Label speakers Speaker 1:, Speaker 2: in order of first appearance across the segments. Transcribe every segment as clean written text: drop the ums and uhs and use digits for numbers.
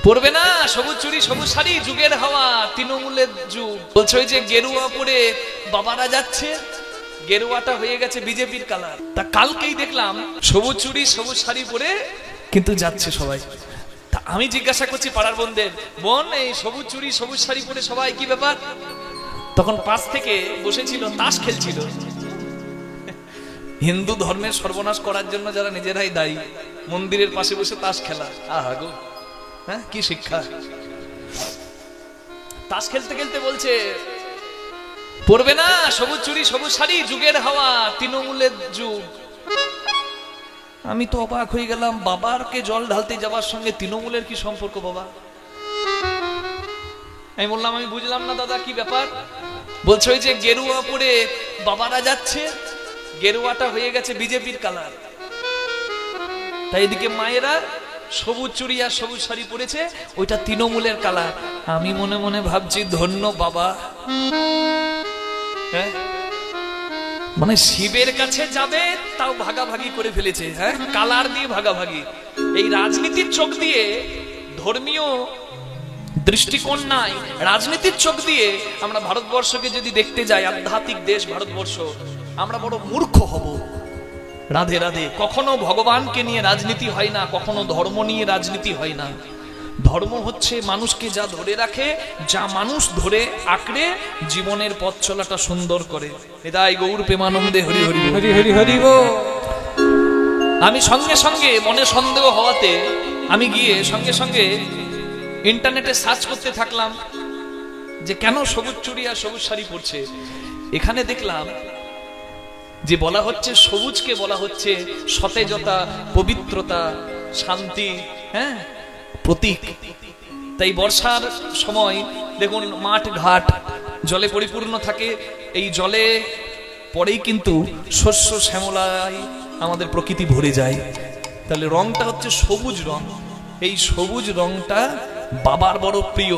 Speaker 1: পড়বে না সবুজ চুড়ি সবুজ শাড়ি, যুগের হাওয়া তৃণমূলের যুগ। বলছে ওই যে গেরুয়া পরে বাবারা যাচ্ছে, গেরুয়াটা হয়ে গেছে বিজেপির কালার। তা কালকেই দেখলাম সবুজ চুড়ি সবুজ শাড়ি পরে কিন্তু যাচ্ছে সবাই। তা আমি জিজ্ঞাসা করছি পাড়ার বোনদের, বোন এই সবুজ চুড়ি সবুজ শাড়ি পরে সবাই কি ব্যাপার? তখন পাশ থেকে বসেছিল, তাস খেলছিল। হিন্দু ধর্মের সর্বনাশ করার জন্য যারা নিজেরাই দায়ী, মন্দিরের পাশে বসে তাস খেলা। আহা গো, হ্যাঁ কি শিক্ষা! তাস খেলতে খেলতে বলছে পড়বে না সবুজ চুড়ি সবুজ শাড়ি, যুগের হাওয়া তৃণমূলের যুগ। আমি তো অবাক হয়ে গেলাম, বাবারকে জল ঢালতে যাওয়ার সঙ্গে তৃণমূলের কি সম্পর্ক বাবা? আমি বললাম আমি বুঝলাম না দাদা, কি ব্যাপার? বলছে ওই যে গেরুয়া পরে বাবারা যাচ্ছে, গেরুয়াটা হয়ে গেছে বিজেপির কালার। তাই এদিকে মায়েরা সবুজ চুড়ি আর সবুজ শাড়ি পরেছে, ওইটা তৃণমূলের কালার। আমি মনে মনে ভাবছি ধন্য বাবা, হ্যাঁ মানে শিবের কাছে যাবে তাও ভাগাভাগি করে ফেলেছে, হ্যাঁ কালার দিয়ে ভাগাভাগি। এই রাজনীতির চোখ দিয়ে, ধর্মীয় দৃষ্টিকোণ নাই, রাজনীতির চোখ দিয়ে আমরা ভারতবর্ষকে যদি দেখতে যাই, আধ্যাত্মিক দেশ ভারতবর্ষ, আমরা বড় মূর্খ হব। রাধে রাধে। কখনো ভগবানকে নিয়ে রাজনীতি হয় না, কখনো ধর্ম নিয়ে রাজনীতি হয় না। ধর্ম হচ্ছে মানুষকে যা ধরে রাখে, যা মানুষ ধরে আঁকড়ে জীবনের পথ চলাটা সুন্দর করে। হৃদয় গৌর প্রেমানন্দে হরি হরি হরি হরি হরি বল। আমি সঙ্গে সঙ্গে মনে সন্দেহ হওয়াতে আমি গিয়ে সঙ্গে সঙ্গে ইন্টারনেটে সার্চ করতে থাকলাম যে কেন সবুজ চুড়ি আর সবুজ শাড়ি পরছে। এখানে দেখলাম যে বলা হচ্ছে সবুজকে বলা হচ্ছে সতেজতা, পবিত্রতা, শান্তি, হ্যাঁ প্রতীক। তাই বর্ষার সময় দেখুন মাঠ ঘাট জলে পরিপূর্ণ থাকে, এই জলে পরেই কিন্তু শস্য শ্যামলায় আমাদের প্রকৃতি ভরে যায়। তাহলে রংটা হচ্ছে সবুজ রং, এই সবুজ রংটা বাবার বড় প্রিয়,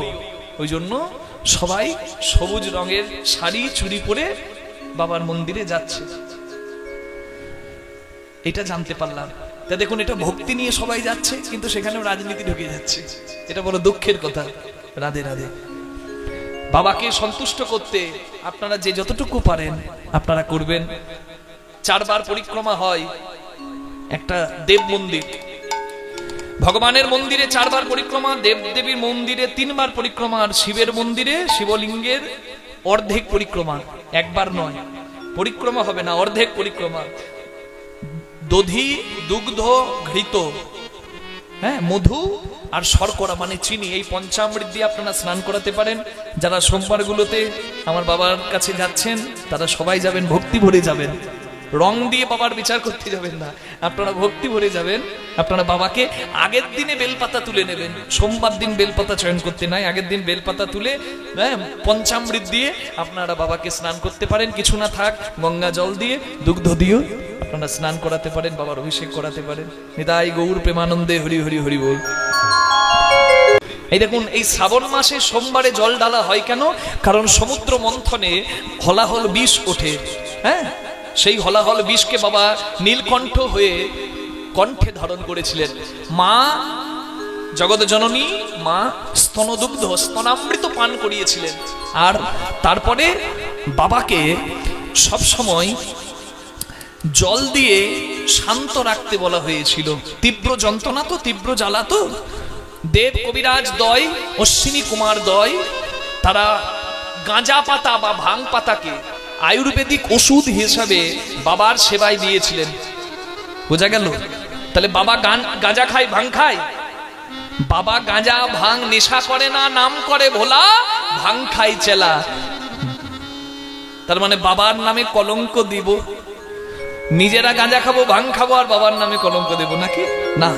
Speaker 1: ওই জন্য সবাই সবুজ রঙের শাড়ি চুড়ি পরে বাবার মন্দিরে যাচ্ছে। এটা জানতে পারলাম। তা দেখুন, এটা ভক্তি নিয়ে সবাই যাচ্ছে, কিন্তু সেখানেও রাজনীতি ঢুকে যাচ্ছে। এটা বড় দুঃখের কথা। রাধে রাধে। বাবাকে সন্তুষ্ট করতে আপনারা যে যতটুকু পারেন আপনারা করবেন। 4 বার পরিক্রমা হয় একটা দেব মন্দির, ভগবানের মন্দিরে 4 বার পরিক্রমা, দেব দেবীর মন্দিরে 3 বার পরিক্রমা, আর শিবের মন্দিরে শিবলিঙ্গের অর্ধেক পরিক্রমা। 1 বার নয়, পরিক্রমা হবে না, অর্ধেক পরিক্রমা। দধি, দুগ্ধ, ঘৃত, হ্যাঁ মধু আর শর্করা মানে চিনি, এই পঞ্চামৃত দিয়ে আপনারা স্নান করাতে পারেন। যারা সোমবার গুলোতে আমার বাবার কাছে যাচ্ছেন তারা সবাই যাবেন, ভক্তি ভরে যাবেন। রং দিয়ে বাবার বিচার করতে যাবেন না, আপনারা ভক্তি ভরে যাবেন। আপনারা বাবাকে আগের দিনে বেলপাতা তুলে নেবেন, সোমবার দিন বেলপাতা চয়ন করতে নাই, আগের দিন বেলপাতা তুলে পঞ্চামৃত দিয়ে আপনারা বাবাকে স্নান করতে পারেন। কিছু না থাক গঙ্গা জল দিয়ে, দুগ্ধ দিয়েও আপনারা স্নান করাতে পারেন, বাবার অভিষেক করাতে পারেন। নিতাই গৌর প্রেমানন্দে হরি হরি হরি বল। এই দেখুন, এই শ্রাবণ মাসে সোমবারে জল ঢালা হয় কেন? কারণ সমুদ্র মন্থনে হলাহল বিষ ওঠে, হ্যাঁ সেই হলাহল বিষকে বাবা নীলকণ্ঠ হয়ে কণ্ঠে ধারণ করেছিলেন। মা জগৎ জননী মা স্তনদুগ্ধ, স্তনামৃত পান করিয়েছিলেন। আর তারপরে বাবাকে সব সময় জল দিয়ে শান্ত রাখতে বলা হয়েছিল। তীব্র যন্ত্রণা তো, তীব্র জ্বালা তো। দেব কবিরাজ দয়, অশ্বিনী কুমার দয়, তারা গাঁজা পাতা বা ভাং পাতাকে আয়ুর্বেদিক ওষুধ হিসাবে বাবার সেবায় দিয়েছিলেন। বোঝা গেল? তাহলে বাবা গাঁজা খায়, ভাং খায়? বাবা গাঁজা ভাং নেশা করে না, নাম করে ভোলা, ভাং খাই চেলা। তার মানে বাবার নামে কলঙ্ক দিব? নিজেরা গাঁজা খাবো, ভাং খাবো, আর বাবার নামে কলঙ্ক দেব নাকি? না,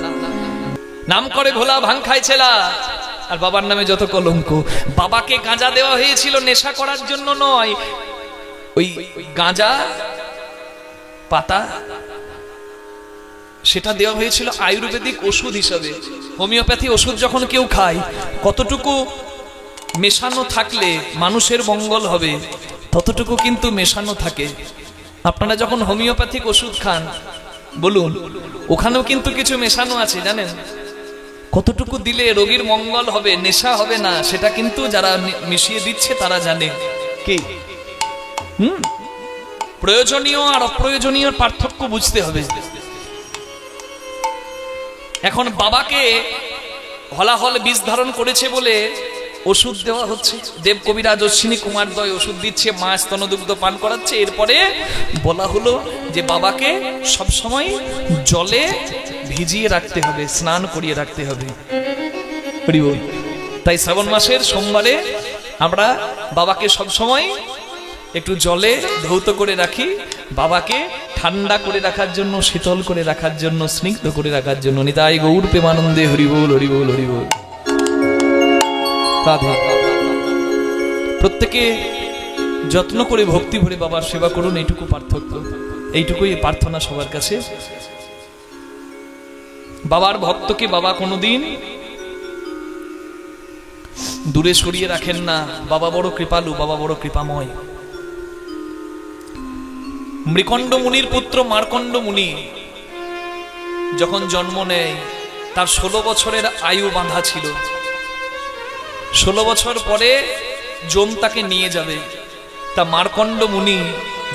Speaker 1: নাম করে ভোলা, ভাং খাই চেলা, আর বাবার নামে যত কলঙ্ক। বাবাকে গাঁজা দেওয়া হয়েছিল নেশা করার জন্য নয়, ওই গাঁজা পাতা সেটা দেওয়া হয়েছিল আয়ুর্বেদিক ওষুধ হিসাবে। হোমিওপ্যাথি ওষুধ যখন কেউ খায়, কতটুকু মেশানো থাকলে মানুষের মঙ্গল হবে ততটুকু কিন্তু মেশানো থাকে। আপনারা যখন হোমিওপ্যাথিক ওষুধ খান বলুন, ওখানেও কিন্তু কিছু মেশানো আছে জানেন। কতটুকু দিলে রোগীর মঙ্গল হবে, নেশা হবে না, সেটা কিন্তু যারা মিশিয়ে দিচ্ছে তারা জানে। কি প্রয়োজনীয় আর অপ্রয়োজনীয় পার্থক্য বুঝতে হবে। এখন বাবাকে হলাহল বীজ ধারণ করেছে বলে ওষুধ দেওয়া হচ্ছে, দেব কবিরাজ অশ্বিনী কুমার দয় ওষুধ দিচ্ছে, মা স্তনদুগ্ধ পান করাচ্ছে। এরপরে বলা হলো যে বাবাকে সবসময় জলে ভিজিয়ে রাখতে হবে, স্নান করিয়ে রাখতে হবে। তাই শ্রাবণ মাসের সোমবারে আমরা বাবাকে সবসময় একটু জলে ধৌত করে রাখি, বাবাকে ঠান্ডা করে রাখার জন্য, শীতল করে রাখার জন্য, স্নিগ্ধ করে রাখার জন্য। নিতাই গৌর প্রেমানন্দে হরি বল, হরি বল, হরি বল। প্রত্যেকে যত্ন করে ভক্তি ভরে বাবার সেবা করুন, এইটুকু পার্থক্য, এইটুকুই প্রার্থনা সবার কাছে। বাবার ভক্তকে বাবা কোনোদিন দূরে সরিয়ে রাখেন না। বাবা বড় কৃপালু, বাবা বড় কৃপাময়। মৃকণ্ড মুনির পুত্র মার্কণ্ড মুনি যখন জন্ম নেয়, তার 16 বছরের আয়ু বাঁধা ছিল। 16 বছর পরে যম তাকে নিয়ে যাবে। তা মার্কণ্ড মুনি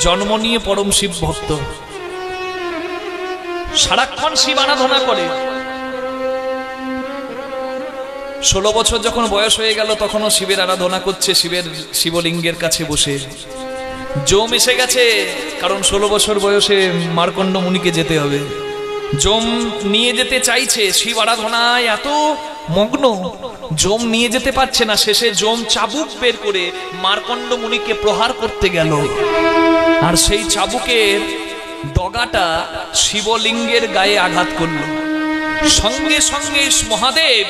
Speaker 1: জন্ম নিয়ে পরম শিব ভক্ত, সারাক্ষণ শিব আরাধনা করে। 16 বছর যখন বয়স হয়ে গেল, তখনও শিবের আরাধনা করছে, শিবের শিবলিঙ্গের কাছে বসে। যম এসে গেছে, কারণ 16 বছর বয়সে মার্কণ্ড মুনিকে যেতে হবে। যম নিয়ে যেতে চাইছে, শিব আরাধনায় এত মগ্ন, যম নিয়ে যেতে পারছে না। শেষে যম চাবুক বের করে মার্কণ্ড মুনিকে প্রহার করতে গেল, আর সেই চাবুকের ডগাটা শিবলিঙ্গের গায়ে আঘাত করল। সঙ্গে সঙ্গে মহাদেব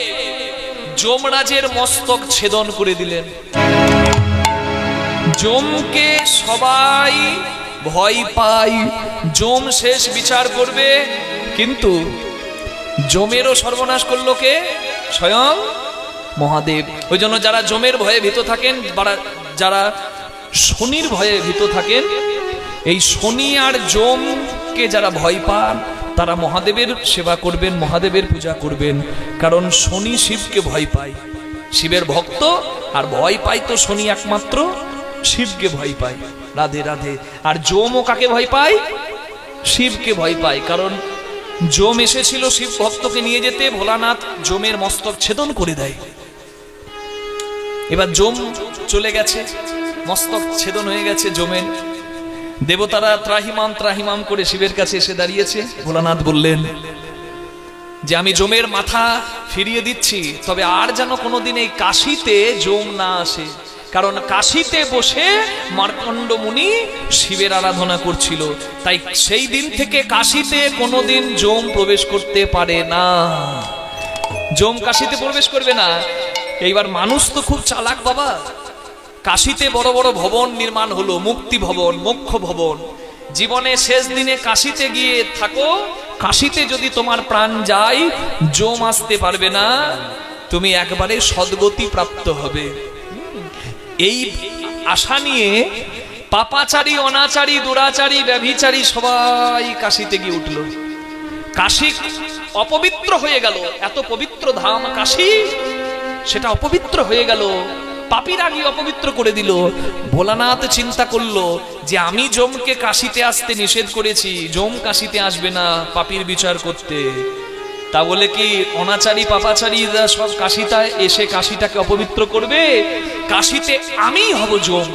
Speaker 1: যমরাজের মস্তক ছেদন করে দিলেন। যমকে সবাই ভয় পায়, যম শেষ বিচার করবে, কিন্তু যমেরও সর্বনাশ করলো কে? স্বয়ং মহাদেব। ওই জন্য যারা যমের ভয়ে ভীত থাকেন, যারা শনির ভয়ে ভীত থাকেন, এই শনি আর যমকে যারা ভয় পান, তারা মহাদেবের সেবা করবেন, মহাদেবের পূজা করবেন। কারণ শনি শিবকে ভয় পায়, শিবের ভক্ত, আর ভয় পায় তো শনি একমাত্র শিবকে ভয় পায়। রাধে রাধে। আর যমও কাকে ভয় পায়? শিবকে ভয় পায়। কারণ যম এসেছিল শিব ভক্তকে নিয়ে যেতে, ভোলানাথ যমের মস্তক ছেদন করে দেয়। এবার যম চলে গেছে, মস্তক ছেদন হয়ে গেছে যমের। দেবতারা ত্রাহিমাম ত্রাহিমাম করে শিবের কাছে এসে দাঁড়িয়েছে। ভোলানাথ বললেন যে আমি যমের মাথা ফিরিয়ে দিচ্ছি, তবে আর যেন কোনোদিন এই কাশীতে যম না আসে। কারণ কাশীতে বসে মার্কণ্ড মুনি শিবের আরাধনা করছিল, তাই সেই দিন থেকে কাশীতে কোনোদিন যম প্রবেশ করতে পারে না। যম কাশীতে প্রবেশ করবে না। এইবার মানুষ তো খুব চালাক বাবা। কাশীতে বড় বড় ভবন নির্মাণ হলো, মুক্তি ভবন, মোক্ষ ভবন। জীবনে শেষ দিনে কাশীতে গিয়ে থাকো, কাশীতে যদি তোমার প্রাণ যায়, যম আসতে পারবে না, তুমি একবারে সদ্গতি প্রাপ্ত হবে। এই আশা নিয়ে পাপাচারী, অনাচারী, দুরাচারী, ব্যভিচারী সবাই কাশীতে গিয়ে উঠল। কাশী অপবিত্র হয়ে গেল। এত পবিত্র ধাম কাশী, সেটা অপবিত্র হয়ে গেল। পাপীরা গিয়ে অপবিত্র করে দিল। ভোলানাথ চিন্তা করলো যে আমি যমকে কাশীতে আসতে নিষেধ করেছি, যম কাশীতে আসবে না পাপীর বিচার করতে। তা বলে কি অনাচারী পাপাচারীরা সব কাশীতে এসে কাশীটাকে অপবিত্র করবে? কাশীতে আমি হব যম।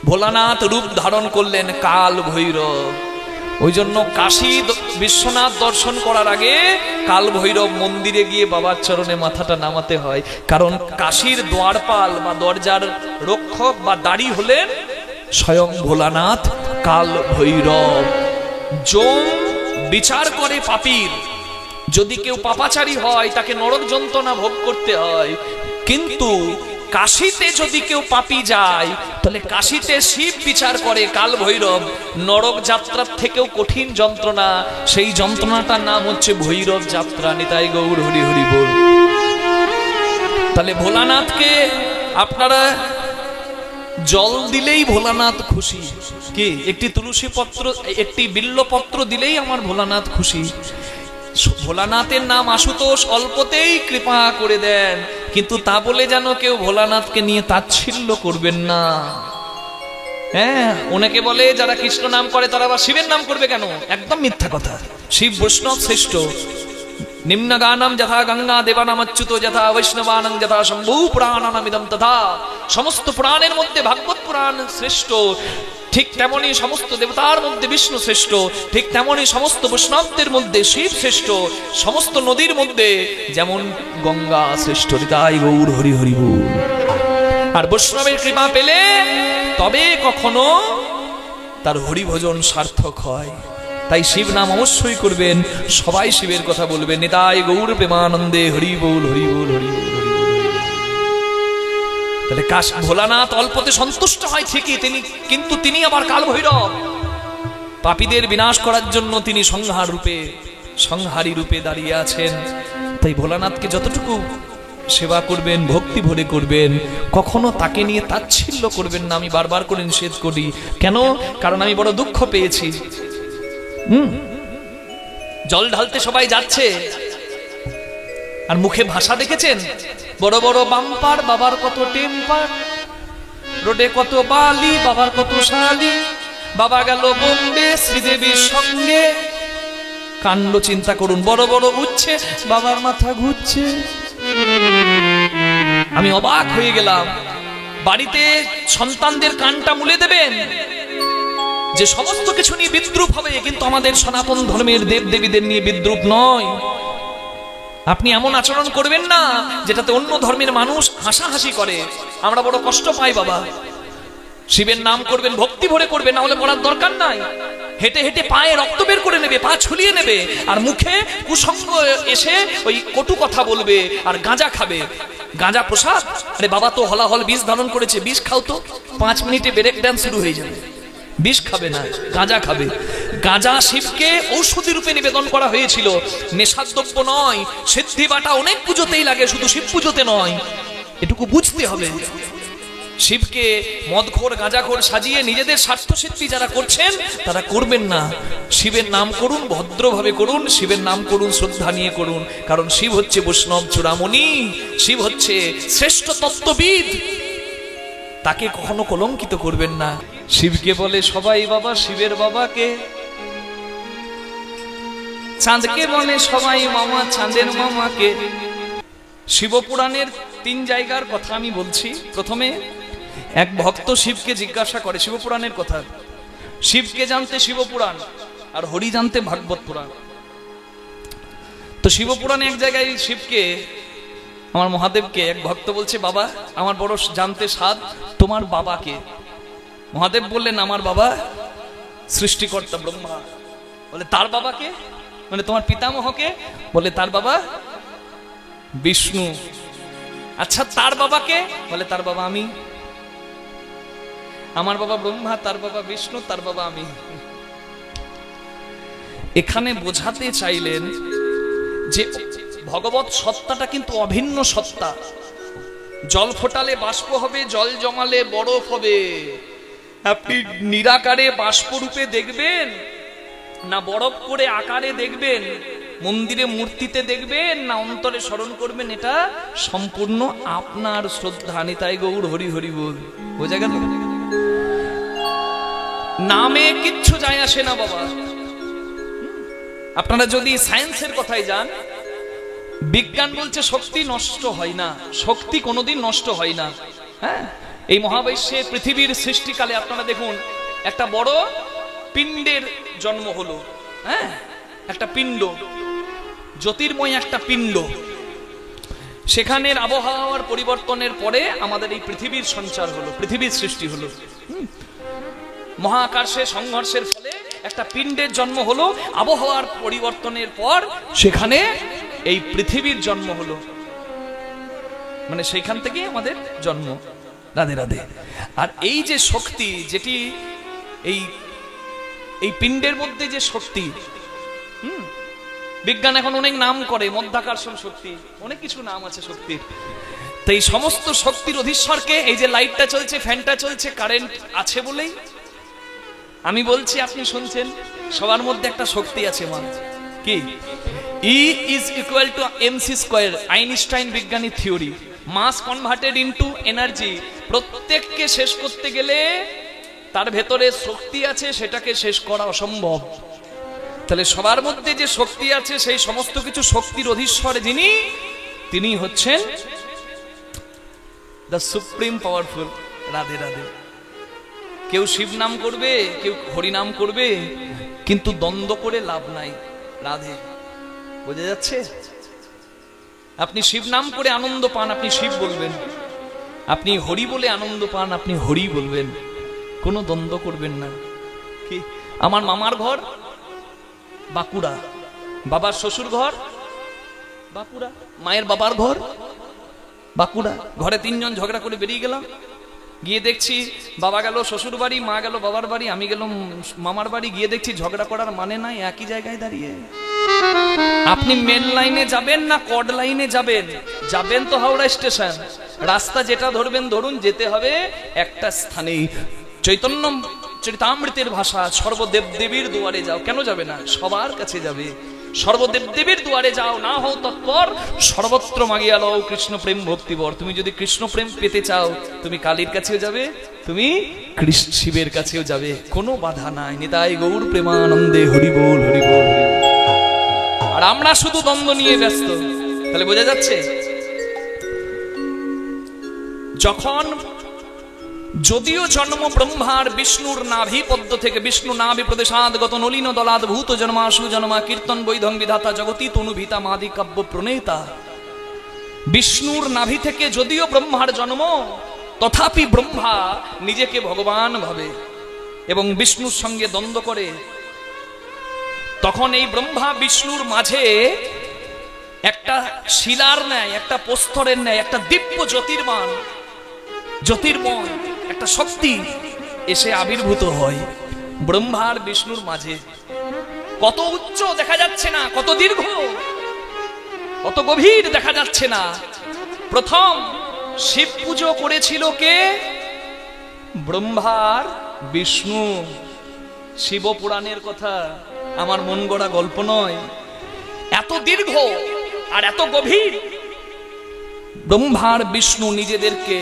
Speaker 1: ভোলানাথ রূপ ধারণ করলেন কাল ভৈরব। ওই জন্য কাশী বিশ্বনাথ দর্শন করার আগে কাল ভৈরব মন্দিরে গিয়ে বাবার চরণে মাথাটা নামাতে হয়। কারণ কাশীর দ্বারপাল বা দরজার রক্ষক বা দাঁড়ি হলেন স্বয়ং ভোলানাথ কাল ভৈরব। যম বিচার করে পাপীর। যদি কেউ পাপাচারী হয়, তাকে নরক যন্ত্রণা ভোগ করতে হয়। কিন্তু কাশীতে যদি কেউ পাপী যায়, তাহলে কাশীতে শিব বিচার করে কাল ভৈরব। নরক যাত্রার থেকেও কঠিন যন্ত্রণা, সেই যন্ত্রণাটার নাম হচ্ছে ভৈরব যাত্রা। নিতাই গৌর হরি হরি বল। তাহলে ভোলানাথকে আপনারা জল দিলেই ভোলানাথ খুশি। কি একটি তুলসী পত্র, একটি বিল্লপত্র দিলেই আমার ভোলানাথ খুশি। ভোলানাথের নাম আশুতোষ, অল্পতেই কৃপা করে দেন, কিন্তু তা বলে যেন কেউ ভোলানাথকে নিয়ে তাচ্ছিল্য করবেন না। হ্যাঁ, অনেকে বলে যারা কৃষ্ণ নাম করে তারা আবার শিবের নাম করবে কেন? একদম মিথ্যা কথা। শিব বৈষ্ণব শ্রেষ্ঠ। নিম্ন গানম যথা গঙ্গা দেবানামচ্যুত যথা বৈষ্ণবানং যথা শম্ভু পুরাণানামিদম তথা। সমস্ত পুরাণের মধ্যে ভাগবত পুরাণ শ্রেষ্ঠ, ঠিক তেমনি সমস্ত দেবতার মধ্যে বিষ্ণু শ্রেষ্ঠ, ঠিক তেমনি সমস্ত বৈষ্ণবদের মধ্যে শিব শ্রেষ্ঠ, সমস্ত নদীর মধ্যে যেমন গঙ্গা শ্রেষ্ঠ। তাই গৌর হরি হরি বল। আর বৈষ্ণবের কৃপা পেলে তবে কখনো তার হরিভজন সার্থক হয়। তাই শিব নাম অবশ্যই করবেন, সবাই শিবের কথা বলবেন। নিতাই গৌর প্রেমানন্দে হরি বল হরি বল হরি বল হরি বল। তাহলে ভোলানাথ অল্পতে সন্তুষ্ট হয় ঠিকই, কিন্তু তিনি আবার কাল ভৈরব। পাপীদের বিনাশ করার জন্য তিনি সংহারী রূপে দাঁড়িয়ে আছেন। তাই ভোলানাথকে যতটুকু সেবা করবেন, ভক্তি ভরে করবেন, কখনো তাকে নিয়ে তাচ্ছিল্য করবেন না। আমি বারবার করে নিষেধ করি। কেন? কারণ আমি বড় দুঃখ পেয়েছি। জল ঢালতে সবাই যাচ্ছে, আর মুখে ভাষা দেখেছেন? বড় বড় বাম্পার, বাবার কত টেম্পার, রোডে কত বালি, বাবার কত শালি, বাবা গেল বোম্বে শ্রীদেবীর সঙ্গে। কাণ্ড চিন্তা করুন, বড় বড় উঠছে, বাবার মাথা ঘুরছে। আমি অবাক হয়ে গেলাম। বাড়িতে সন্তানদের কানটা মুলে দেবেন যে সমস্ত কিছু নিয়ে বিদ্রুপ হবে, কিন্তু আমাদের সনাতন ধর্মের দেব দেবীদের নিয়ে বিদ্রুপ নয়। আপনি এমন আচরণ করবেন না যেটাতে অন্য ধর্মের মানুষ হাসাহাসি করে। আমরা বড় কষ্ট পাই বাবা। শিবের নাম করবেন, ভক্তি ভরে করবেন, না হলে করার দরকার নাই। হেঁটে হেঁটে পায়ে রক্ত বের করে নেবে, পা ছুলিয়ে নেবে, আর মুখে কুসঙ্গ এসে ওই কটু কথা বলবে, আর গাঁজা খাবে। গাঁজা প্রসাদ? আরে বাবা তো হলাহল বিষ ধারণ করেছে, বিষ খাও তো, 5 মিনিটে ব্রেক ড্যান্স শুরু হয়ে যাবে। বিষ খাবে না, গাঁজা খাবে। গাঁজা শিবকে ঔষধি রূপে নিবেদন করা হয়েছিল, নেশাদ্রব্য নয়। সিদ্ধি বাটা অনেক পুজোতেই লাগে, শুধু শিব পুজোতে নয়। এটুকু বুঝতে হবে। শিবকে মদখোর গাঁজাখোর সাজিয়ে নিজেদের স্বার্থ সিদ্ধি যারা করছেন তারা করবেন না। শিবের নাম করুন, ভদ্রভাবে করুন, শিবের নাম করুন, শ্রদ্ধা নিয়ে করুন। কারণ শিব হচ্ছে বৈষ্ণব চূড়ামণি, শিব হচ্ছে শ্রেষ্ঠ তত্ত্ববিদ। তাকে কখনো কলঙ্কিত করবেন না। শিবকে বলে সবাই বাবা, শিবের বাবাকে। চাঁদকে বলে সবাই মামা, চাঁদের মামাকে। শিবপুরাণের 3 জায়গার কথা আমি বলছি। প্রথমে এক ভক্ত শিবকে জিজ্ঞাসা করে শিবপুরাণের কথা। শিবকে জানতে শিবপুরাণ, আর হরি জানতে ভাগবত পুরাণ। তো শিবপুরাণে এক জায়গায় শিবকে, আমার মহাদেবকে, এক ভক্ত বলছে বাবা আমার বড় জানতে স্বাদ, তোমার বাবাকে। মহাদেব বললেন আমার বাবা সৃষ্টিকর্তা ব্রহ্মা। বলে তার বাবাকে? মানে তোমার পিতামহকে? বলে তার বাবা বিষ্ণু। আচ্ছা তার বাবাকে? বলে তার বাবা আমি। আমার বাবা ব্রহ্মা, তার বাবা বিষ্ণু, তার বাবা আমি। এখানে বোঝাতে চাইলেন যে ভগবত সত্তাটা কিন্তু অভিন্ন সত্তা। জল ফোটালে বাষ্প হবে, জল জমালে বরফ হবে। আপনি নিরাকারে বাষ্পরূপে দেখবেন, না বরফ করে আকারে দেখবেন, মন্দিরে মূর্তিতে দেখবেন, না অন্তরে স্মরণ করবেন, এটা সম্পূর্ণ আপনার শ্রদ্ধা। নিতাই গৌর হরি হরি বল। বোঝা গেল? নামে কিচ্ছু যায় আসে না বাবা। আপনারা যদি সায়েন্সের কথায় যান, বিজ্ঞান বলছে শক্তি নষ্ট হয় না, শক্তি কোনোদিন নষ্ট হয় না। হ্যাঁ, এই মহাবিশ্বে পৃথিবীর সৃষ্টিকালে আপনারা দেখুন একটা বড় পিণ্ডের জন্ম হলো। হ্যাঁ, একটা পিণ্ড, জ্যোতির্ময় একটা পিণ্ড। সেখানের আবহাওয়ার পরিবর্তনের পরে আমাদের এই পৃথিবীর সঞ্চার হলো, পৃথিবীর সৃষ্টি হলো। মহাকাশে সংঘর্ষের ফলে একটা পিণ্ডের জন্ম হলো, আবহাওয়ার পরিবর্তনের পর সেখানে এই পৃথিবীর জন্ম হলো। মানে সেইখান থেকে আমাদের জন্ম। রাধে রাধে। আর এই যে শক্তি, যেটি এই পিণ্ডের মধ্যে যে শক্তি, বিজ্ঞান এখন অনেক নাম করে, মধ্যাকর্ষণ শক্তি, অনেক কিছু নাম আছে শক্তির। তো এই সমস্ত শক্তির অধীশ্বরকে, এই যে লাইটটা চলছে, ফ্যানটা চলছে, কারেন্ট আছে বলেই আমি বলছি, আপনি শুনছেন, সবার মধ্যে একটা শক্তি আছে মা। কি? E is equal to mc square, Einstein বিজ্ঞানী থিওরি। মাস কনভার্টেড ইনটু এনার্জি। প্রত্যেককে শেষ করতে গেলে তার ভেতরে শক্তি আছে, সেটাকে শেষ করা অসম্ভব। তাহলে সবার মধ্যে যে শক্তি আছে, সেই সমস্ত কিছু শক্তির অধীশ্বর যিনি, তিনি হচ্ছেন the supreme powerful. Radhe Radhe. কেউ শিব নাম করবে, কেউ হরি নাম করবে, কিন্তু দ্বন্দ্ব করে লাভ নাই। রাধে, বোঝা যাচ্ছে? আপনি শিব নাম করে আনন্দ পান, আপনি শিব বলবেন। আপনি হরি বলে আনন্দ পান, আপনি হরি বলবেন। কোনো দ্বন্দ্ব করবেন না। কি, আমার মামার ঘর বাঁকুড়া, বাবার শ্বশুর ঘর বাঁকুড়া, মায়ের বাবার ঘর বাঁকুড়া। ঘরে তিনজন ঝগড়া করে বেরিয়ে গেলাম, গিয়ে দেখছি বাবা গেল শ্বশুর বাড়ি, মা গেল বাবার বাড়ি, আমি গেলাম মামার বাড়ি। গিয়ে দেখছি ঝগড়া করার মানে নাই, একই জায়গায় দাঁড়িয়ে। আপনি মেন লাইনে যাবেন না কড লাইনে যাবেন? যাবেন তো হাওড়া স্টেশন। রাস্তা যেটা ধরবেন ধরুন, যেতে হবে একটা স্থানেই। চৈতন্য চরিতামৃতের ভাষা, সর্বদেব দেবীর দুয়ারে যাও। কেন যাবে না? সবার কাছে যাবে। সর্বদেব দেবীর দুয়ারে যাও, না হও তৎপর সর্বত্র মাগিয়া লও কৃষ্ণ প্রেম ভক্তিবর। তুমি যদি কৃষ্ণ প্রেম পেতে চাও, তুমি কালীর কাছেও যাবে, তুমি শিবের কাছেও যাবে, কোনো বাধা নাই। নিতাই গৌর প্রেমানন্দে হরি বল হরি বল। আর আমরা শুধু দ্বন্দ্ব নিয়ে ব্যস্ত। তাহলে বোঝা যাচ্ছে, যখন যদিও জন্ম ব্রহ্মার বিষ্ণুর নাভি পদ্ম থেকে, বিষ্ণু নাভি প্রদেশাদগত নলিন দলাদ ভূত জন্মাশু জন্মা কীর্তন বৈধং বিধাতা জগতি তনুভিতা মাদি কাব্য প্রণেতা। বিষ্ণুর নাভি থেকে যদিও ব্রহ্মার জন্ম, তথাপি ব্রহ্মা নিজেকে ভগবান ভাবে এবং বিষ্ণুর সঙ্গে দ্বন্দ্ব করে। তখন এই ব্রহ্মা বিষ্ণুর মাঝে একটা শিলার ন্যায়, একটা প্রস্তরের ন্যায়, একটা দিব্য জ্যোতির্মান, জ্যোতির্ময় একটা শক্তি এসে আবির্ভূত হয় ব্রহ্মার বিষ্ণুর মাঝে। কত উচ্চ দেখা যাচ্ছে না, কত দীর্ঘ, কত গভীর দেখা যাচ্ছে না। প্রথম শিব পুজো করেছিল কে? ব্রহ্মার বিষ্ণু। শিব পুরাণের কথা, আমার মন গড়া গল্প নয়। এত দীর্ঘ আর এত গভীর ব্রহ্মার বিষ্ণু নিজেদেরকে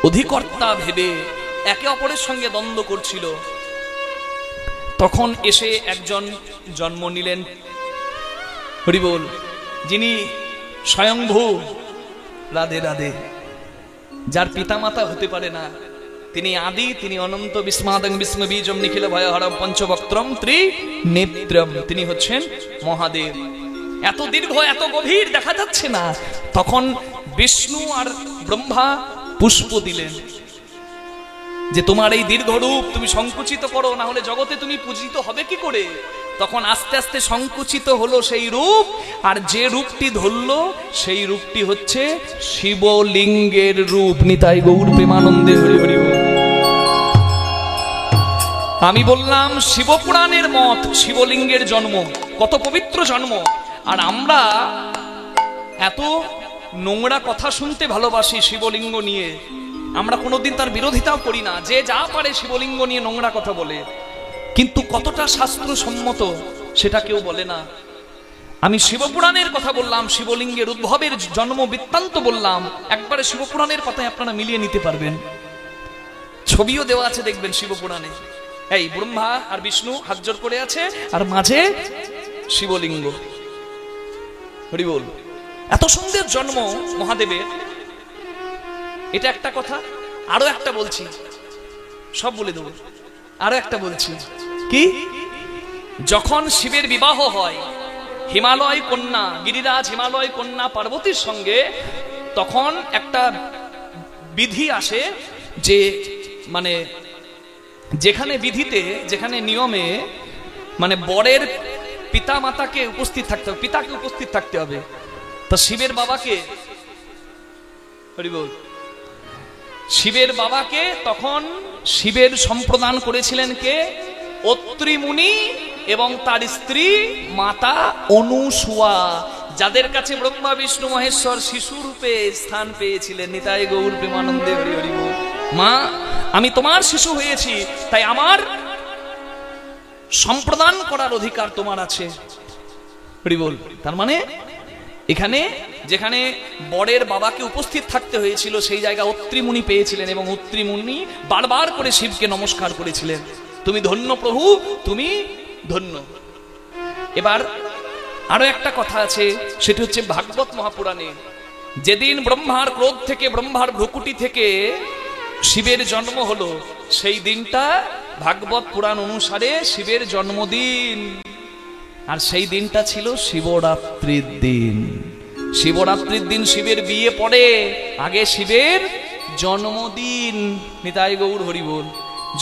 Speaker 1: অধিকর্তা ভেবে একে অপরের সঙ্গে দ্বন্দ্ব করছিল। তখন এসে একজন জন্ম নিলেন, হরিবোল, যিনি স্বয়ংভূ। রাধে রাধে। যার পিতামাতা হতে পারে না, তিনি আদি, তিনি অনন্ত। বিস্মাদং বিস্ম বীজম নিখিল ভয়হরম পঞ্চবক্ত্রম ত্রিনেত্রম। তিনি হচ্ছেন মহাদেব। এত দীর্ঘ, এত গভীর দেখা যাচ্ছে না। তখন বিষ্ণু আর ব্রহ্মা পুষ্প দিলেন যে তোমার এই দীর্ঘ রূপ তুমি সংকুচিত করো, না হলে জগতে তুমি পূজিত হবে কি করে। তখন আস্তে আস্তে সংকুচিত হলো সেই রূপ, আর যে রূপটি ধরলো সেই রূপটি হচ্ছে শিবলিঙ্গের রূপ। নিতাই গৌর প্রেমানন্দে হরি হরি। আমি বললাম শিবপুরাণের মত, শিবলিঙ্গের জন্ম, কত পবিত্র জন্ম। আর আমরা এত নোংরা কথা শুনতে ভালোবাসি শিবলিঙ্গ নিয়ে, আমরা কোনোদিন তার বিরোধিতাও করি না। যে যা পারে শিবলিঙ্গ নিয়ে নোংরা কথা বলে, কিন্তু কতটা শাস্ত্রসম্মত সেটা কেউ বলে না। আমি শিবপুরাণের কথা বললাম, শিবলিঙ্গের উদ্ভবের জন্ম বৃত্তান্ত বললাম। একবারে শিবপুরাণের পাতায় আপনারা মিলিয়ে নিতে পারবেন, ছবিও দেওয়া আছে দেখবেন শিবপুরাণে। এই ব্রহ্মা আর বিষ্ণু হাত জোড় করে আছে, আর মাঝে শিবলিঙ্গ। হরি বল। এত সুন্দর জন্ম মহাদেবের, এটা একটা কথা। আরো একটা বলছি, সব বলে দেব। আরো একটা বলছি, কি? যখন শিবের বিবাহ হয় হিমালয় কন্যা, গিরিরাজ হিমালয় কন্যা পার্বতীর সঙ্গে, তখন একটা বিধি আসে যে, মানে যেখানে বিধিতে, যেখানে নিয়মে, মানে বরের পিতা মাতাকে উপস্থিত থাকতে হবে, পিতাকে উপস্থিত থাকতে হবে। তো শিবের বাবাকে, হরি বল, শিবের বাবাকে তখন শিবের সম্প্রদান করেছিলেন কে? অত্রি মুনি এবং তার স্ত্রী মাতা অনুসুয়া, যাদের কাছে ব্রহ্মা বিষ্ণু মহেশ্বর শিশুরূপে স্থান পেয়েছিলেন। নিতাই গৌর প্রেমানন্দে হরি হরি বল। মা, আমি তোমার শিশু হয়েছি, তাই আমার সম্প্রদান করার অধিকার তোমার আছে। হরি বল। তার মানে এখানে যেখানে বরের বাবাকে উপস্থিত থাকতে হয়েছিল সেই জায়গা অত্রি মুনি পেয়েছিলেন, এবং অত্রি মুনি বারবার করে শিবকে নমস্কার করেছিলেন, তুমি ধন্য প্রভু, তুমি ধন্য। এবার আরো একটা কথা আছে, সেটা হচ্ছে ভাগবত মহাপুরাণে যেদিন ব্রহ্মার ক্রোধ থেকে, ব্রহ্মার ভ্রুকুটি থেকে শিবের জন্ম হলো, সেই দিনটা ভাগবত পুরাণ অনুসারে শিবের জন্মদিন। আর সেই দিনটা ছিল শিবরাত্রির দিন। শিবরাত্রির দিন শিবের বিয়ে পড়ে, আগে শিবের জন্মদিন। নিতাই গৌর হরি বল।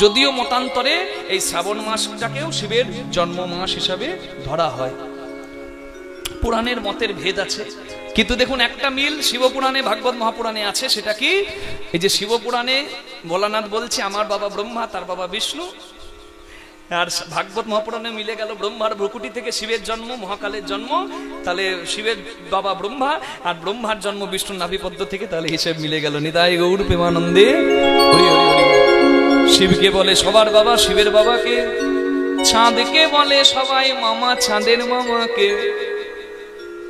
Speaker 1: যদিও মতান্তরে এই শ্রাবণ মাসটাকেও শিবের জন্ম মাস হিসাবে ধরা হয়, পুরাণের মতের ভেদ আছে, কিন্তু দেখুন একটা মিল শিবপুরাণে ভাগবত মহাপুরাণে আছে। সেটা কি? এই যে শিবপুরাণে ভোলানাথ বলছে আমার বাবা ব্রহ্মা, তার বাবা বিষ্ণু, আর ভাগবত মহাপুরাণে মিলে গেল ব্রহ্মার ভ্রুকুটি থেকে শিবের জন্ম, মহাকালের জন্ম, তাহলে শিবের বাবা ব্রহ্মা আর ব্রহ্মার জন্ম বিষ্ণুর নাভিপদ্ম থেকে, তাহলে হিসেব মিলে গেল। নিতাই গৌর প্রেমানন্দে হরি হরি হরি। শিবকে বলে সবার বাবা, শিবের বাবাকে। চাঁদকে বলে সবাই মামা, চাঁদের মামাকে।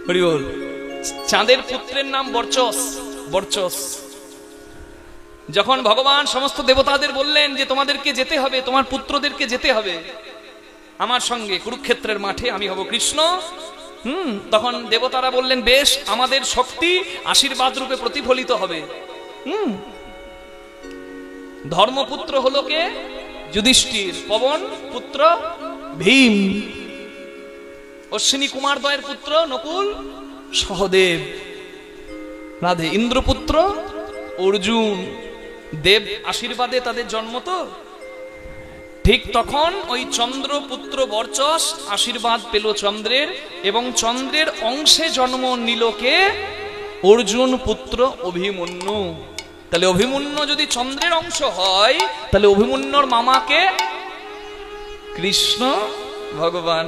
Speaker 1: হরি বল। চাঁদের পুত্রের নাম বর্চস। বর্চস যখন ভগবান সমস্ত দেবতাদের বললেন যে তোমাদেরকে যেতে হবে, তোমার পুত্রদেরকে যেতে হবে আমার সঙ্গে কুরুক্ষেত্রের মাঠে, আমি হব কৃষ্ণ। তখন দেবতারা বললেন বেশ, আমাদের শক্তি আশীর্বাদ রূপে প্রতিফলিত হবে। ধর্মপুত্র হলো কে? যুধিষ্ঠির। পবন পুত্র ভীম। অশ্বিনী কুমার দ্বয়ের পুত্র নকুল সহদেব। রাধে। ইন্দ্রপুত্র অর্জুন। দেব আশীর্বাদে তাদের জন্ম। তো ঠিক তখন ওই চন্দ্রপুত্র বর্চস আশীর্বাদ পেল চন্দ্রের, এবং চন্দ্রের অংশে জন্ম নিল কে? অর্জুন পুত্র অভিমন্যু। তাহলে অভিমন্যু যদি চন্দ্রের অংশ হয়, তাহলে অভিমন্যুর মামাকে? কৃষ্ণ ভগবান।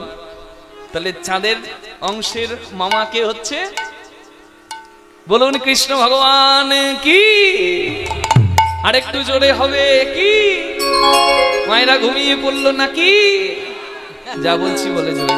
Speaker 1: তাহলে চাঁদের অংশের মামাকে হচ্ছে, বলুন কৃষ্ণ ভগবান কি? আরেকটু জোরে হবে কি? মায়েরা ঘুমিয়ে পড়লো নাকি? যা বলছি বলে জোরে।